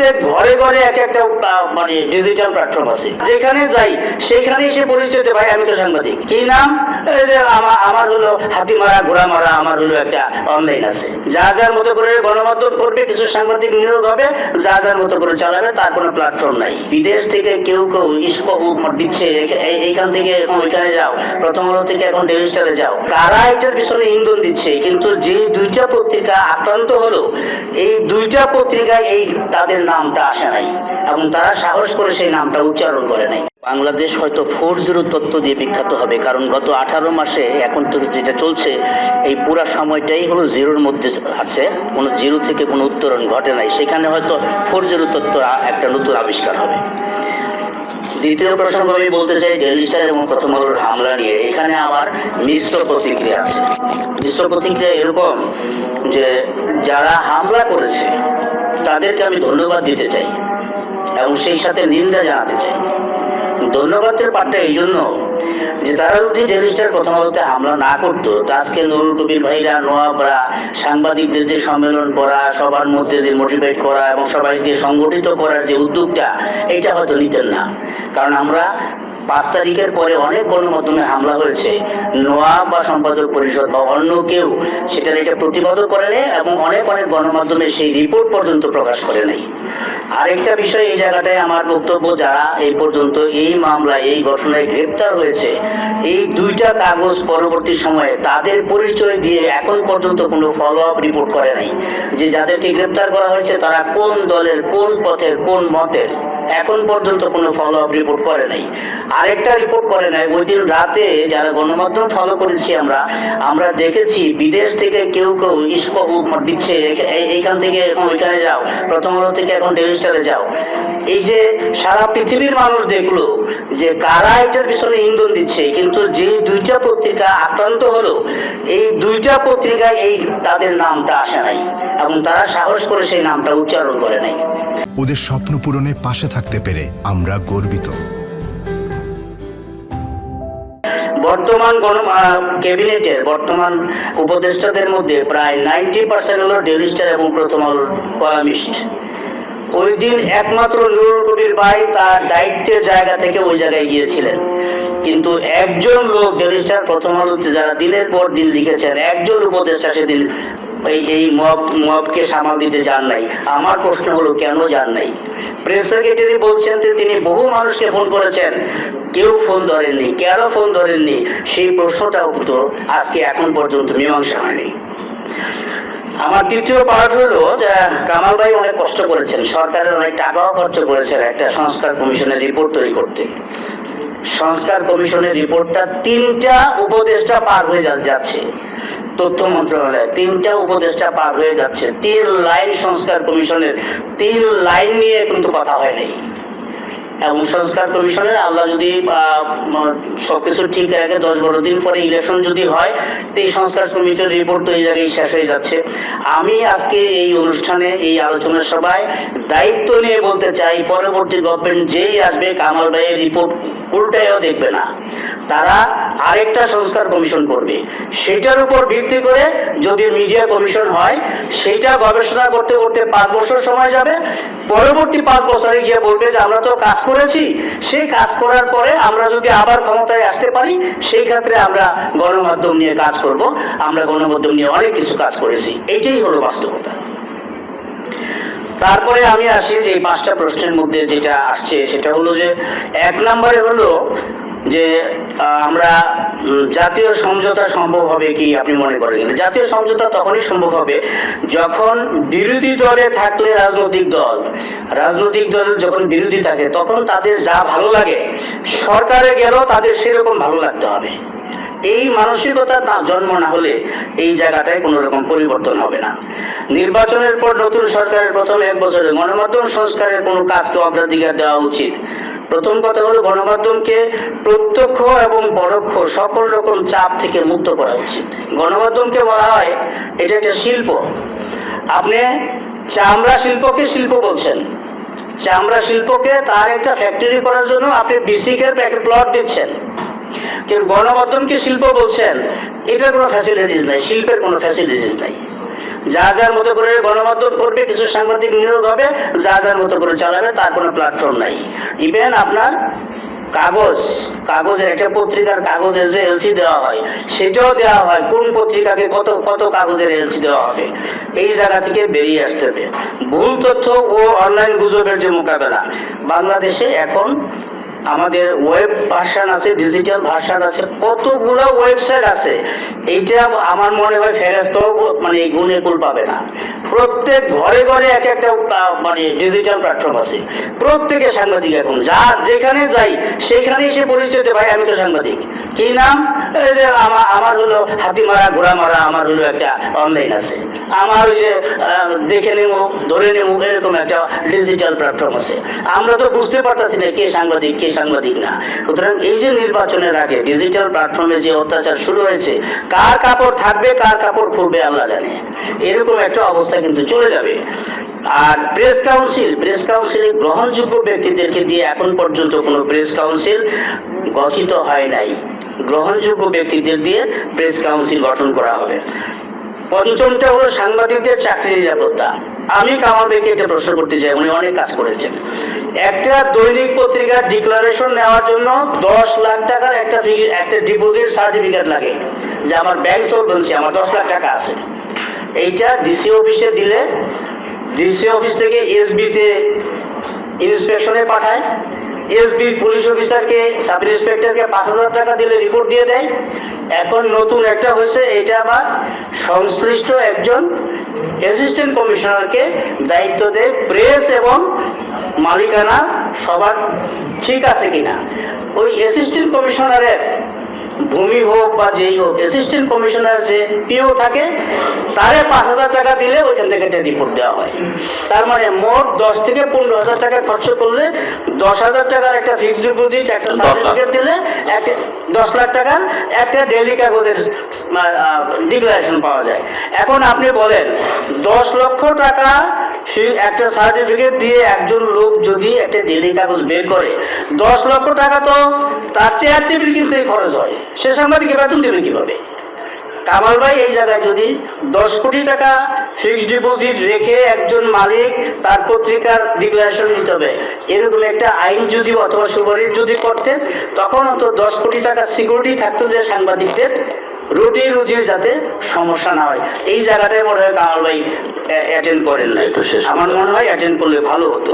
প্রত্যেক ঘরে ঘরে এক একটা মানে ডিজিটাল প্ল্যাটফর্ম আছে, যেখানে যাই সেখানে এসে পরিচয় দেয়, ভাই আমি তো সাংবাদিক। কি নাম? এই যে আমার হলো হাতি মারা ঘোড়া মারা, আমার হলো একটা অনলাইন আছে। যা যার মতো করে গণমাধ্যম করবে, কিছু সাংবাদিক নিয়োগ হবে, যা যার মতো করে চালাবে, তার কোনো প্ল্যাটফর্ম নাই। বিদেশ থেকে কেউ কেউ দিচ্ছে, এইখান থেকে এখন ওইখানে যাও, প্রথম আলো থেকে এখন ডেইলি স্টারে যাও, কারা এটার পিছনে ইন্ধন দিচ্ছে। কিন্তু যে দুইটা পত্রিকা আক্রান্ত হলো, এই দুইটা পত্রিকায় এই তাদের নামটা আসে নাই এবং তারা সাহস করে সেই নামটা উচ্চারণ করে নাই। বাংলাদেশ হয়তো 4-0 তত্ত্ব দিয়ে বিখ্যাত হবে, কারণ গত 18 মাসে এখন তো যেটা চলছে এই পুরা সময়টাই হলো জিরোর মধ্যে আছে, কোনো জিরো থেকে কোনো উত্তরণ ঘটে নাই। সেখানে হয়তো 4-0 তত্ত্ব একটা নতুন আবিষ্কার হবে। দ্বিতীয় প্রসঙ্গ আমি বলতে চাই ডেইলি স্টার এবং প্রথম আলোর হামলা নিয়ে। এখানে আমার মিশ্র প্রতিক্রিয়া আছে। মিশ্র প্রতিক্রিয়া এরকম যে যারা হামলা করেছে তাদেরকে আমি ধন্যবাদ দিতে চাই এবং সেই সাথে নিন্দা জানাতে চাই। ধন্যবাদের পাঠটা এই জন্য যে তারা যদি ডেইলি স্টার প্রথম আলোতে হামলা না করতো, তা আজকে নুরুল কবির ভাইরা, নোয়াবরা, সাংবাদিকদের যে সম্মেলন করা, সবার মধ্যে যে মোটিভেট করা এবং সবাইকে সংগঠিত করার যে উদ্যোগটা, এটা হয়তো নিতেন না। কারণ আমরা 5 তারিখের পরে অনেক গণমাধ্যমে হামলা হয়েছে, নোয়াব বা সম্পাদক পরিষদ বা অন্য কেউ সেটার এটা প্রতিবাদও করে নেই এবং অনেক গণমাধ্যমে সেই রিপোর্ট পর্যন্ত প্রকাশ করে নাই। আরেকটা বিষয় এই জায়গাটায় আমার বক্তব্য, যারা এই পর্যন্ত এই মামলায় এই ঘটনায় গ্রেপ্তার হয়েছে, এই দুইটা কাগজ পরবর্তী সময়ে তাদের পরিচয় দিয়ে এখন পর্যন্ত কোনো ফলো আপ রিপোর্ট করে নাই যে যাদেরকে গ্রেপ্তার করা হয়েছে তারা কোন দলের, কোন পথের, কোন মতের, এখন পর্যন্ত কোনো ফলো আপ রিপোর্ট করে নাই। আরেকটা রিপোর্ট করে নাই, ওই দিন রাতে যারা গণমাধ্যম ফলো করেছি আমরা দেখেছি বিদেশ থেকে কেউ কেউ দিচ্ছে, এইখান থেকে এখন ওইখানে যাও, প্রথম আলো থেকে এখন ডেইলি স্টারে যাও। এই যে সারা পৃথিবীর মানুষ দেখলো যে কারা এটার পিছনে ইন্ধন দিচ্ছে। কিন্তু যে দুইটা পত্রিকা আক্রান্ত হলো, এই দুইটা পত্রিকায় এই তাদের নামটা আসে নাই এবং তারা সাহস করে সেই নামটা উচ্চারণ করে নাই। ওদের স্বপ্ন পূরণে পাশে থাকতে পেরে আমরা গর্বিত। বর্তমান ক্যাবিনেটের বর্তমান উপদেষ্টাদের মধ্যে প্রায় 90% হলো ডেইলি স্টার এবং প্রথম আলোর কলামিস্ট। ওই দিন একমাত্র নুরুল কবির ভাই তার দায়িত্বের জায়গা থেকে ওই জায়গায় গিয়েছিলেন, কিন্তু একজন লোক ডেইলি স্টার প্রথম আলোতে যারা দিনের পর দিন লিখেছেন, একজন উপদেষ্টা সেদিন এই মবকে সামাল দিতে যান নাই। আমার প্রশ্ন হলো কেন যান নাই? প্রেস সেক্রেটারি বলছেন যে তিনি বহু মানুষকে ফোন করেছেন, কেউ ফোন ধরেননি। কেন ফোন ধরেননি সেই প্রশ্নটাও তো আজকে এখন পর্যন্ত মীমাংসা হয়নি। আমার দ্বিতীয় পার্ট হলো যে কামাল ভাই অনেক কষ্ট করেছেন, সরকারের অনেক টাকাও খরচ করেছেন একটা সংস্কার কমিশনের রিপোর্ট তৈরি করতে। সংস্কার কমিশনের রিপোর্টটা 3টা উপদেষ্টা পার হয়ে যাচ্ছে, তথ্য মন্ত্রণালয়ে 3টা উপদেষ্টা পার হয়ে যাচ্ছে। 3 লাইন সংস্কার কমিশনের, 3 লাইন নিয়ে কিন্তু কথা হয়নি। এবং সংস্কার কমিশনের আল্লাহ যদি সবকিছু ঠিক রাখে 10-12 দিন পরে ইলেকশন যদি হয়, তো এই সংস্কার কমিশনের রিপোর্ট তো এই জায়গায় শেষ হয়ে যাচ্ছে। আমি আজকে এই অনুষ্ঠানে, এই আলোচনা সভায় দায়িত্ব নিয়ে বলতে চাই, পরবর্তী গভর্নমেন্ট যেই আসবে কামাল ভাইয়ের রিপোর্ট উল্টায়ও দেখবে না, তারা আরেকটা সংস্কার কমিশন করবে। সেটার উপর ভিত্তি করে যদি মিডিয়া কমিশন হয়, সেইটা গবেষণা করতে করতে 5 বছর সময় যাবে। পরবর্তী 5 বছরে গিয়ে বলবে যে আমরা তো কাজ করেছি, সেই কাজ করার পরে আমরা যদি আবার ক্ষমতায় আসতে পারি, সেই ক্ষেত্রে আমরা গণমাধ্যম নিয়ে কাজ করব। আমরা গণমাধ্যম নিয়ে অনেক কিছু কাজ করেছি, এইটাই হলো বাস্তবতা। তারপরে আমি আসি যে 5টা প্রশ্নের মধ্যে যেটা আসছে সেটা হলো যে 1 নম্বরে হলো যে আমরা জাতীয় সমঝোতা সম্ভব হবে কি আপনি মনে করেন? জাতীয় সমঝোতা তখনই সম্ভব হবে যখন বিরোধী দলে থাকলে রাজনৈতিক দল যখন বিরোধী থাকে তখন তাদের যা ভালো লাগে, সরকারে গেলেও তাদের সেরকম ভালো লাগতে হবে। এই মানসিকতা জন্ম না হলে এই জায়গাটায় কোনো রকম পরিবর্তন হবে না। নির্বাচনের পর নতুন সরকারের প্রথম 1 বছরে গণমাধ্যম সংস্কারের কোনো কাজকে অগ্রাধিকার দেওয়া উচিত। প্রথম কথা হলো গণমাধ্যমকে প্রত্যক্ষ এবং পরোক্ষ সকল রকম চাপ থেকে মুক্ত করা উচিত। গণমাধ্যমকে বলা হয় এটা একটা শিল্প। আপনি চামড়া শিল্পকে শিল্প বলছেন, চামড়া শিল্পকে তার একটা ফ্যাক্টরি করার জন্য আপনি বিসিকের প্লট দিচ্ছেন, কিন্তু গণমাধ্যমকে শিল্প বলছেন, এটার কোনো ফ্যাসিলিটিস নাই, শিল্পের কোনো ফ্যাসিলিটিস নাই। যা যার মতো করে গণমাধ্যম করবে, কিছু সাংবাদিক নিয়োগ হবে, যা যার মতো করে চালাবে, তার কোনো প্ল্যাটফর্ম নাই। ইভেন আপনার কাগজের একটা পত্রিকার কাগজের যে এলসি দেওয়া হয়, সেটাও দেওয়া হয় কোন পত্রিকাকে কত কত কাগজের এলসি দেওয়া হবে। এই জায়গা থেকে বেরিয়ে আসতে হবে। ভুল তথ্য ও অনলাইন গুজবের যে মোকাবেলা, বাংলাদেশে এখন আমাদের ওয়েব ভার্সন আছে, ডিজিটাল ভার্সন আছে, কতগুলো ওয়েবসাইট আছে। এইটা আমার মনে হয় ফেরেস্তাও মানে গুণে কুল পাবে না। প্রত্যেক ঘরে ঘরে এক একটা মানে ডিজিটাল প্ল্যাটফর্ম আছে। প্রত্যেকে সাংবাদিক এখন, যা যেখানে যাই সেখানে এসে পরিচয় দেয়, ভাই আমি তো সাংবাদিক। কি নাম? এই যে আমার হলো হাতিমারা ঘোড়ামারা, আমার হলো একটা অনলাইন আছে, আমার ওই যে দেখে নেব ধরে নেব, এরকম একটা ডিজিটাল প্ল্যাটফর্ম আছে। আমরা তো বুঝতে পারতেছি না কে সাংবাদিক কে সাংবাদিক না। সুতরাং এই যে নির্বাচনের আগে ডিজিটাল প্ল্যাটফর্মে যে অত্যাচার শুরু হয়েছে, কার কাপড় থাকবে কার কাপড় খুলবে আল্লাহ জানে, এরকম একটা অবস্থা কিন্তু চলে যাবে। আর প্রেস কাউন্সিলে গ্রহণযোগ্য ব্যক্তিদেরকে দিয়ে এখন পর্যন্ত কোনো প্রেস কাউন্সিল গঠিত হয় নাই। গ্রহণযোগ্য ব্যক্তিদের দিয়ে প্রেস কাউন্সিল গঠন করা হবে। পঞ্চমটা হলো সাংবাদিকদের চাকরি নিরাপত্তা। আমি কামাল ভাইকে একটা প্রশ্ন করতে চাই, উনি অনেক কাজ করেছেন। একটা দৈনিক পত্রিকার ডিক্লারেশন নেওয়ার জন্য 10 লাখ টাকার একটা ডিপোজিট সার্টিফিকেট লাগে, যে আমার ব্যাংক সলভেন্সি, আমার 10 লাখ টাকা আছে। এইটা ডিসি অফিসে দিলে ডিসি অফিস থেকে এসবি তে ইন্সপেকশনে পাঠায়, এসবি পুলিশ অফিসারকে সাব ইন্সপেক্টরকে 5,000 টাকা দিলে রিপোর্ট দিয়ে দেয়। এখন নতুন একটা হয়েছে, এটা আবার সংশ্লিষ্ট একজন অ্যাসিস্ট্যান্ট কমিশনারকে দায়িত্ব দেয় প্রেস এবং মালিকানা সবার ঠিক আছে কিনা। ওই অ্যাসিস্ট্যান্ট কমিশনারের ভূমি হোক বা যেই হোক, অ্যাসিস্ট্যান্ট কমিশনার যে পিও থাকে, তারে 5,000 টাকা দিলে ওইখান থেকে একটা রিপোর্ট দেওয়া হয়। তার মানে মোট 10 থেকে 15,000 টাকা খরচ করলে 10,000 টাকার একটা ফিক্সড ডিপোজিট, একটা সার্টিফিকেট দিলে 10 লাখ টাকার একটা ডেইলি কাগজের ডিক্লারেশন পাওয়া যায়। এখন আপনি বলেন 10 লক্ষ টাকা একটা সার্টিফিকেট দিয়ে একজন লোক যদি একটা ডেইলি কাগজ বের করে, 10 লক্ষ টাকা তো তার চেয়ার টেবিল কিনতেই খরচ হয়, সে সাংবাদিকের বেতন দেবে কিভাবে? কামাল ভাই এই জায়গায় যদি 10 কোটি টাকা ফিক্সড ডিপোজিট রেখে একজন মালিক তার পত্রিকার ডিক্লারেশন নিতে হবে, এরকম একটা আইন যদি অথবা সুপারিশ যদি করতেন, তখন তো 10 কোটি টাকা সিকিউরিটি থাকতো যে সাংবাদিকদের রুজির যাতে সমস্যা না হয়। এই জায়গাটায় মনে হয় কামাল ভাই অ্যাটেন্ড করেন না। আমার মনে হয় অ্যাটেন্ড করলে ভালো হতো।